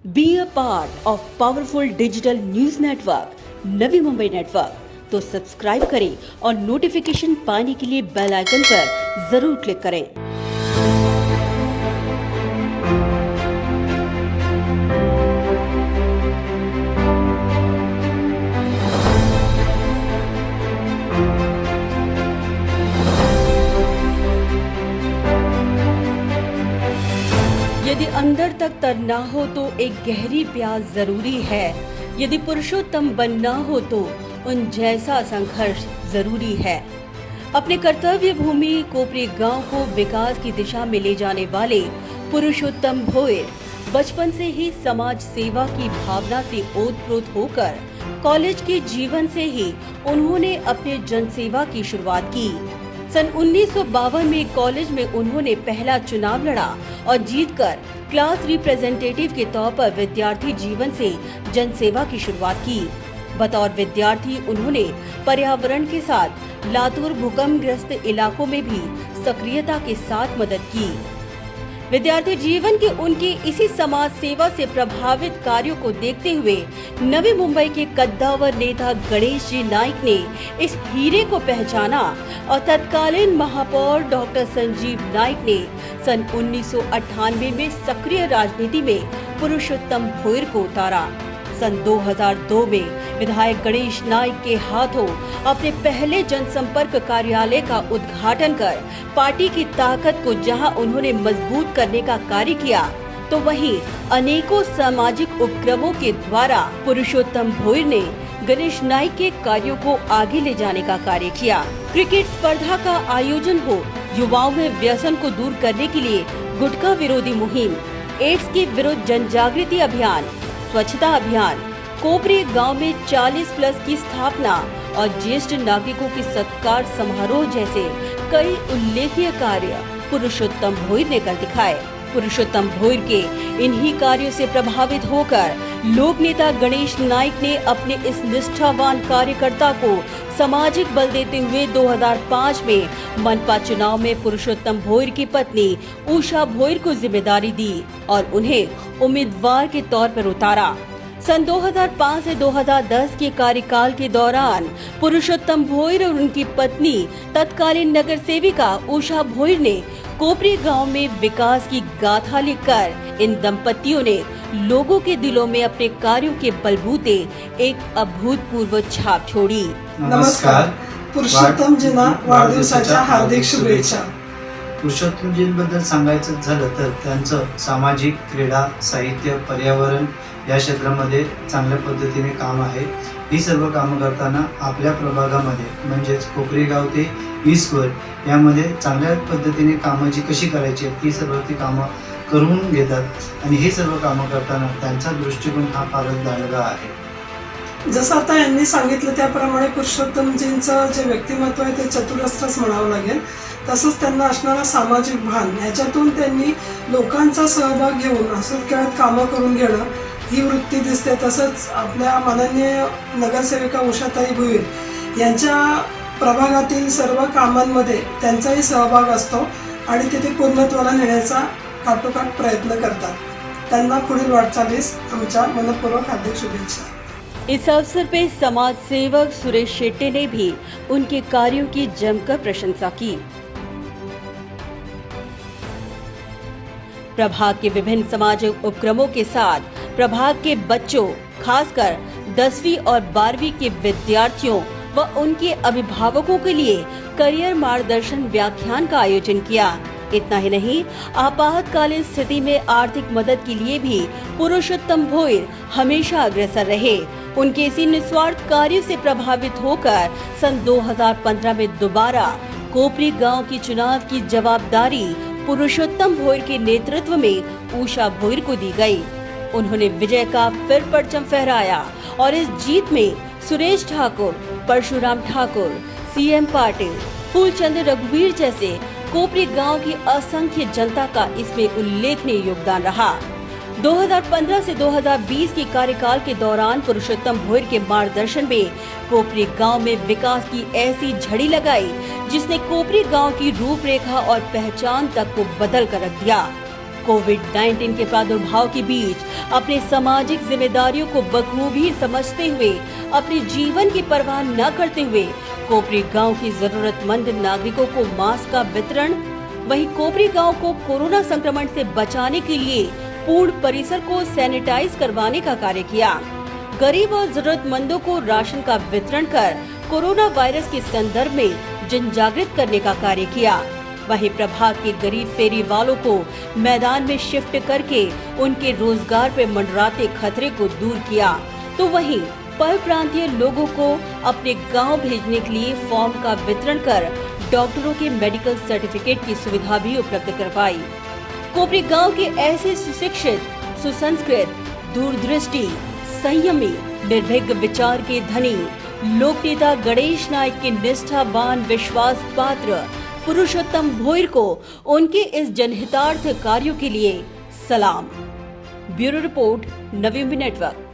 Be a part of powerful digital news network Navi Mumbai network. तो subscribe करें और notification पाने के लिए बेल आइकन पर जरूर क्लिक करें। यदि अंदर तक तरना हो तो एक गहरी प्यास जरूरी है। यदि पुरुषोत्तम बनना हो तो उन जैसा संघर्ष जरूरी है। अपने कर्तव्य भूमि कोपरी गांव को विकास की दिशा में ले जाने वाले पुरुषोत्तम भोयर बचपन से ही समाज सेवा की भावना से ओतप्रोत होकर कॉलेज के जीवन से ही उन्होंने अपने जनसेवा की शुरुआत की। सन 1952 में कॉलेज में उन्होंने पहला चुनाव लड़ा और जीतकर क्लास रिप्रेजेंटेटिव के तौर पर विद्यार्थी जीवन से जनसेवा की शुरुआत की। बतौर विद्यार्थी उन्होंने पर्यावरण के साथ लातूर भूकंपग्रस्त इलाकों में भी सक्रियता के साथ मदद की। विद्यार्थी जीवन के उनके इसी समाज सेवा से प्रभावित कार्यों को देखते हुए नवी मुंबई के कद्दावर नेता गणेश जी नाइक ने इस हीरे को पहचाना और तत्कालीन महापौर डॉक्टर संजीव नाइक ने सन 1998 में सक्रिय राजनीति में पुरुषोत्तम भोयर को उतारा। सन 2002 में विधायक गणेश नाइक के हाथों अपने पहले जनसंपर्क कार्यालय का उद्घाटन कर पार्टी की ताकत को जहां उन्होंने मजबूत करने का कार्य किया, तो वहीं अनेकों सामाजिक उपक्रमों के द्वारा पुरुषोत्तम भोयर ने गणेश नाइक के कार्यों को आगे ले जाने का कार्य किया। क्रिकेट स्पर्धा का आयोजन हो, युवाओं में व्यसन को दूर करने के लिए गुटखा विरोधी मुहिम, एड्स के विरुद्ध जन जागृति अभियान, स्वच्छता अभियान, कोपरी गांव में 40+ की स्थापना और ज्येष्ठ नागरिकों के सत्कार समारोह जैसे कई उल्लेखनीय कार्य पुरुषोत्तम भोयर ने कर दिखाए। पुरुषोत्तम भोयर के इन्हीं कार्यों से प्रभावित होकर लोक नेता गणेश नाइक ने अपने इस निष्ठावान कार्यकर्ता को सामाजिक बल देते हुए 2005 में मनपा चुनाव में पुरुषोत्तम भोयर की पत्नी उषा भोयर को जिम्मेदारी दी और उन्हें उम्मीदवार के तौर पर उतारा। सन 2005 से 2010 के कार्यकाल के दौरान पुरुषोत्तम भोयर और उनकी पत्नी तत्कालीन नगर सेविका उषा भोयर ने कोपरी गांव में विकास की गाथा लिखकर इन दंपतियों ने लोगों के दिलों में अपने कार्यों के बलबूते एक अभूतपूर्व छाप छोड़ी। नमस्कार, पुरुषोत्तमजींना वाढदिवसाच्या हार्दिक शुभेच्छा। पुरुषोत्तमजींबद्दल सांगायचं झालं तर त्यांचं सामाजिक, क्रीडा, साहित्य, पर्यावरण या क्षेत्रामध्ये चांगल्या पद्धतीने काम आहे। ही सर्व कामं करताना आपल्या प्रभागामध्ये म्हणजेच कोपरी गाव ते ईस्टवर यामध्ये चांगल्या पद्धतीने कामं जी कशी करायची ती सर्व ती कामं करून घेतात आणि हे सर्व कामं करताना त्यांचा दृष्टिकोन हा फारच दांडगा आहे। जसं आता यांनी सांगितलं त्याप्रमाणे पुरुषोत्तमजींचं जे व्यक्तिमत्व आहे ते चतुरस्त्रच म्हणावं लागेल। तसंच त्यांना असणारा सामाजिक भान याच्यातून त्यांनी लोकांचा सहभाग घेऊन असं खेळत कामं करून घेणं ही वृत्ती दिसते। तसंच आपल्या माननीय नगरसेविका उषाताई भोयर यांच्या प्रभागातील सर्व कामांमध्ये त्यांचाही सहभाग असतो आणि ते पूर्णत्वाला नेण्याचा काटोकाट प्रयत्न करतात। त्यांना पुढील वाटचालीस आमच्या मनपूर्वक हार्दिक शुभेच्छा। इस अवसर पे समाज सेवक सुरेश शेट्टी ने भी उनके कार्यों की जमकर प्रशंसा की। प्रभाग के विभिन्न सामाजिक उपक्रमों के साथ प्रभाग के बच्चों, खासकर 10वीं और 12वीं के विद्यार्थियों व उनके अभिभावकों के लिए करियर मार्गदर्शन व्याख्यान का आयोजन किया। इतना ही नहीं, आपातकालीन स्थिति में आर्थिक मदद के लिए भी पुरुषोत्तम भोयर हमेशा अग्रसर रहे। उनके इसी निस्वार्थ कार्य से प्रभावित होकर सन 2015 में दोबारा कोपरी गांव की चुनाव की जवाबदारी पुरुषोत्तम भोयर के नेतृत्व में उषा भोयर को दी गई। उन्होंने विजय का फिर परचम फहराया और इस जीत में सुरेश ठाकुर, परशुराम ठाकुर, सीएम पाटिल, फूलचंद रघुवीर जैसे कोपरी गांव की असंख्य जनता का इसमें उल्लेखनीय योगदान रहा। 2015 से 2020 के कार्यकाल के दौरान पुरुषोत्तम भोयर के मार्गदर्शन में कोपरी गांव में विकास की ऐसी झड़ी लगाई जिसने कोपरी गांव की रूपरेखा और पहचान तक को बदल कर रख दिया। कोविड-19 के प्रादुर्भाव के बीच अपने सामाजिक जिम्मेदारियों को बखूबी समझते हुए अपने जीवन की परवाह न करते हुए कोपरी गांव की जरूरतमंद नागरिकों को मास्क का वितरण, वहीं कोपरी गांव को कोरोना संक्रमण से बचाने के लिए पूर्ण परिसर को सैनिटाइज करवाने का कार्य किया। गरीब और जरूरतमंदों को राशन का वितरण कर कोरोना वायरस के संदर्भ में जन जागृत करने का कार्य किया। वहीं प्रभाग के गरीब फेरी वालों को मैदान में शिफ्ट करके उनके रोजगार पे मंडराते खतरे को दूर किया, तो वहीं पर प्रांतीय लोगों को अपने गांव भेजने के लिए फॉर्म का वितरण कर डॉक्टरों के मेडिकल सर्टिफिकेट की सुविधा भी उपलब्ध करवाई। कोपरी गांव के ऐसे सुशिक्षित, सुसंस्कृत, दूरदृष्टि, संयमी, निर्भीक विचार के धनी लोक नेता गणेश नायक के निष्ठावान, विश्वास पात्र पुरुषोत्तम भोईर को उनके इस जनहितार्थ कार्यों के लिए सलाम। ब्यूरो रिपोर्ट, नवी नेटवर्क।